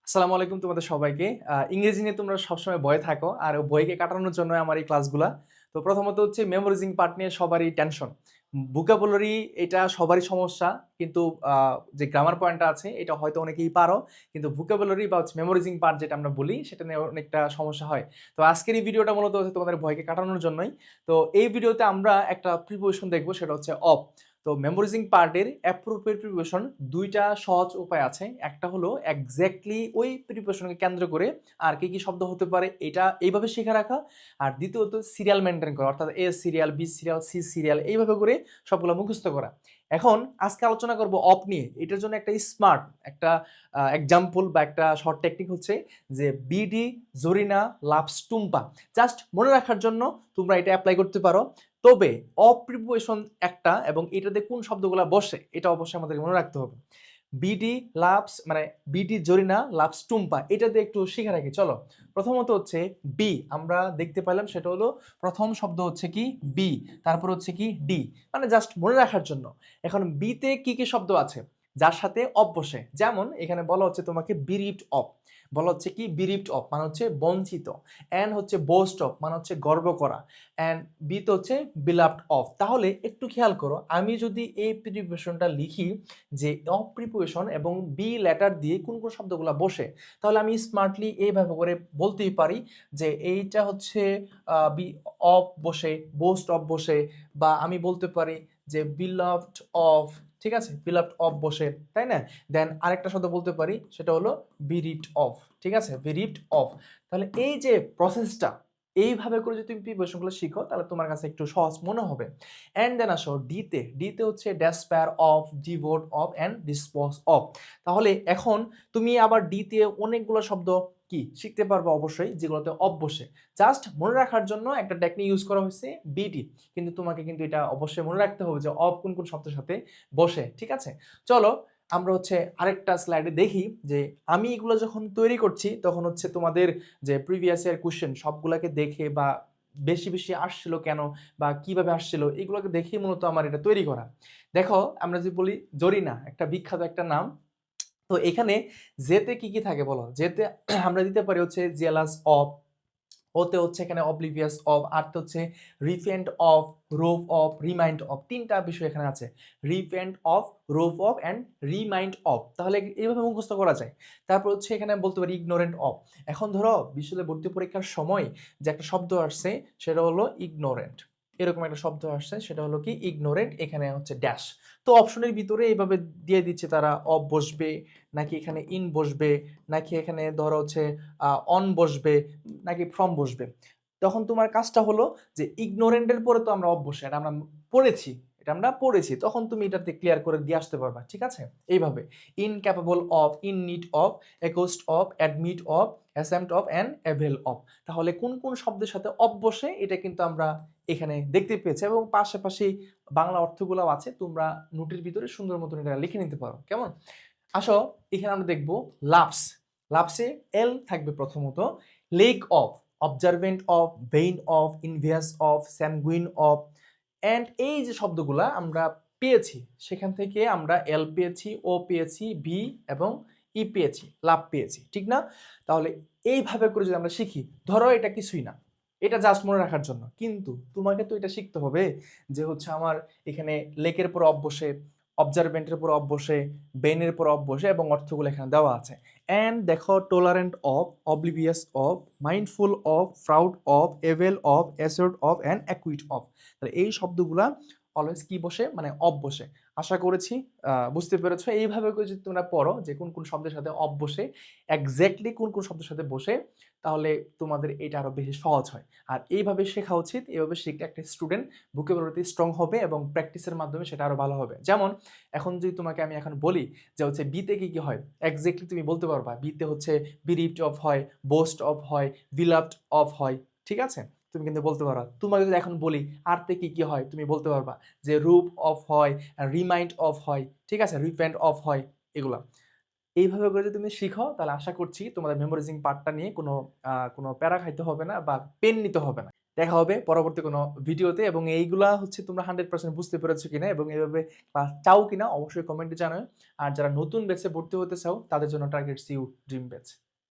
আসসালামু আলাইকুম তোমাদের সবাইকে। ইংরেজি নিয়ে তোমরা সবসময় ভয়ে থাকো আর ভয়কে কাটানোর জন্য আমার এই ক্লাসগুলা। তো প্রথমত হচ্ছে মেমোরাইজিং পার্ট নিয়ে সবারই টেনশন। ভোকাবুলারি এটা সবারই সমস্যা, কিন্তু যে গ্রামার পয়েন্টটা আছে এটা হয়তো অনেকেই পারো, কিন্তু ভোকাবুলারি বা হচ্ছে মেমোরাইজিং পার্ট যেটা আমরা বলি সেটা নিয়ে অনেকটা সমস্যা হয়। তো আজকের এই ভিডিওটা মূলত হচ্ছে তোমাদের ভয়কে কাটানোর জন্যই। তো এই ভিডিওতে আমরা একটা প্রিপারেশন দেখবো, সেটা হচ্ছে অফ। তো মেমোরাইজিং পার্টের অ্যাপ্রোপ্রিয়েট প্রিপারেশন দুইটা সহজ উপায় আছে। একটা হলো এক্স্যাক্টলি ওই প্রিপারেশনকে কেন্দ্র করে আর কি কি শব্দ হতে পারে এটা এইভাবে শিখে রাখা, আর দ্বিতীয়ত সিরিয়াল মেনটেন করা, অর্থাৎ A serial, B serial, C serial, এইভাবে করে সবগুলো মুখস্থ করা। এখন আজকে আলোচনা করব অফ নিয়ে। এটার জন্য একটা স্মার্ট একটা এক্সাম্পল বা একটা শর্ট টেকনিক হচ্ছে যে BD Zarina loves Tumpa. Just মনে রাখার জন্য তোমরা এটা অ্যাপ্লাই করতে পারো। তবে অপ্রিপোজিশন একটা, এবং এটাতে কোন শব্দগুলো বসে এটা অবশ্যই আমাদের মনে রাখতে হবে। বিডি লাভস মানে বিডি জরিনা লাভস টুম্পা, এটা দিয়ে একটু শিখে রাখি চলো। প্রথমত হচ্ছে বি, আমরা দেখতে পেলাম সেটা হলো প্রথম শব্দ হচ্ছে কি বি, তারপর হচ্ছে কি ডি, মানে জাস্ট মনে রাখার জন্য। এখন বিতে কি কি শব্দ আছে যার সাথে অফ বসে, যেমন এখানে বলা হচ্ছে তোমাকে বিরিপ্ট অফ, বলা হচ্ছে কি বিরিপ্ট অফ মানে হচ্ছে বঞ্চিত, এন্ড হচ্ছে বোস্ট অফ মানে হচ্ছে গর্ব করা, অ্যান্ড বি তো হচ্ছে বিলাভড অফ। তাহলে একটু খেয়াল করো, আমি যদি এই প্রিপোজিশনটা লিখি যে অফ প্রিপোজিশন এবং বি লেটার দিয়ে কোন কোন শব্দগুলো বসে, তাহলে আমি স্মার্টলি এইভাবে করে বলতেই পারি যে এইটা হচ্ছে বি অফ বসে, বোস্ট অফ বসে, বা আমি বলতে পারি যে বিলাভড অফ, ঠিক আছে, বিলাভড অফ বসে, তাই না? দেন আরেকটা শব্দ বলতে পারি সেটা হলো বিরিপ্ট অফ, ঠিক আছে, বিরিপ্ট অফ। তাহলে এই যে প্রসেসটা, এইভাবে করে যদি তুমি প্রিপারেশনগুলো শিখো তাহলে তোমার কাছে একটু সহজ মনে হবে। অ্যান্ড দেন আসো ডিতে। ডিতে হচ্ছে despair of, devote of and dispose of. তাহলে এখন তুমি আবার ডিতে অনেকগুলো শব্দ কি শিখতে পারবে অবশ্যই, যেগুলোতে অফ বসে। জাস্ট মনে রাখার জন্য একটা টেকনিক ইউজ করা হয়েছে বিটি, কিন্তু তোমাকে কিন্তু এটা অবশ্যই মনে রাখতে হবে যে অফ কোন কোন শব্দের সাথে বসে, ঠিক আছে? চলো আমরা হচ্ছে আরেকটা স্লাইডে দেখি যে আমি এগুলো যখন তৈরি করছি তখন হচ্ছে তোমাদের যে প্রিভিয়াস ইয়ার কোশ্চেন সবগুলোকে দেখে, বা বেশি বেশি আসছিল কেন বা কিভাবে আসছিল এগুলোকে দেখে মূলত আমার এটা তৈরি করা। দেখো আমরা যদি বলি জরিনা, একটা বিখ্যাত একটা নাম। তো এখানে জেতে কি কি থাকে বলো? জেতে আমরা দিতে পারি হচ্ছে জেলাস অফ, ওতে হচ্ছে এখানে অবলিভিয়াস অফ, আরতে হচ্ছে repent of, rob of, remind of. তিনটা বিষয় এখানে আছে, repent of, rob of and remind of. তাহলে এইভাবে মুখস্থ করা যায়। তারপর হচ্ছে এখানে বলতে পারি ইগনোরেন্ট অফ। এখন ধরো বিশ্ববিদ্যালয় ভর্তি পরীক্ষার সময় যে একটা শব্দ আসছে সেটা হলো ইগনোরেন্ট, এরকম একটা শব্দ আসছে সেটা হলো কি ইগনোরেন্ট, এখানে হচ্ছে ড্যাশ। তো অপশনের ভিতরে এইভাবে দিয়ে দিচ্ছে তারা, অফ বসবে নাকি এখানে ইন বসবে, নাকি এখানে ধরো হচ্ছে অন বসবে, নাকি ফ্রম বসবে। তখন তোমার কাজটা হলো যে ইগনোরেন্টের পরে তো আমরা অফ বসে, এটা আমরা পড়েছি, এটা আমরা পড়েছি, তখন তুমি এটাতে ক্লিয়ার করে দিয়ে আসতে পারবা, ঠিক আছে? এইভাবে incapable of, in need of, accused of, admit of, exempt of and avail of. তাহলে কোন কোন শব্দের সাথে অফ বসে এটা কিন্তু আমরা এখানে দেখতে পেয়েছি, এবং পাশাপাশি বাংলা অর্থগুলো আছে, তোমরা নোটের ভিতরে সুন্দর মতন এটা লিখে নিতে পারো, কেমন? আসো এখানে আমরা দেখবো লাভস। লাভসে এল থাকবে প্রথমত, lack of, observant of, vain of, envious of, sanguine of. And এই যে শব্দগুলা আমরা পেয়েছি সেখান থেকে আমরা এল পেয়েছি, ও পেয়েছি, ভি এবং ই পেয়েছি, লাভ পেয়েছি, ঠিক না? তাহলে এইভাবে করে যদি আমরা শিখি, ধরো এটা কিছুই না, এটা জাস্ট মনে রাখার জন্য, কিন্তু তোমাকে তো এটা শিখতে হবে যে হচ্ছে আমার এখানে লেকের পর অফ বসে, অবজারভেন্টের উপর অফ বসে, বেনের উপর অফ বসে, এবং অর্থগুলো এখানে দেওয়া আছে। অ্যান্ড দেখো tolerant of, oblivious of, mindful of, proud of, evil of, assured of and acute of. তাহলে এই শব্দগুলা অলওয়েজ কি বসে, মানে অফ বসে। আশা করেছি বুঝতে পেরেছো। এইভাবে করে যদি তোমরা পড়ো যে কোন কোন শব্দের সাথে অফ বসে, এক্স্যাক্টলি কোন কোন শব্দের সাথে বসে, তাহলে তোমাদের এটা আরো বেশি সহজ হয়। আর এইভাবে শেখা উচিত, এইভাবে শিখলে একটা স্টুডেন্ট ভোকাবুলারি স্ট্রং হবে এবং প্র্যাকটিসের মাধ্যমে সেটা আরো ভালো হবে। যেমন এখন যদি তোমাকে আমি এখন বলি যে হচ্ছে বিতে কি কি হয়, এক্স্যাক্টলি তুমি বলতে পারবা বিতে হচ্ছে বিরিপ্ট অফ হয়, বোস্ট অফ হয়, বিলাভড অফ হয়, ঠিক আছে? তুমি কিন্তু বলতে পারবা। তোমাকে যদি এখন বলি আরতে কি কি হয়, তুমি বলতে পারবা যে রূপ অফ হয়, রিমাইন্ড অফ হয়, ঠিক আছে, রিপেন্ট অফ হয়, এগুলা। এইভাবে করে যদি তুমি শিখো তাহলে আশা করছি তোমাদের মেমোরাইজিং পার্টটা নিয়ে কোনো প্যারা খাইতে হবে না বা পেন নিতে হবে না। দেখা হবে পরবর্তী কোনো ভিডিওতে, এবং এইগুলা হচ্ছে তোমরা 100% বুঝতে পেরেছো কিনা এবং এইভাবে ক্লাস চাও কিনা অবশ্যই কমেন্টে জানাও। আর যারা নতুন ব্যাচে ভর্তি হতে চাও তাদের জন্য টার্গেট সিইউ ড্রিম ব্যাচ।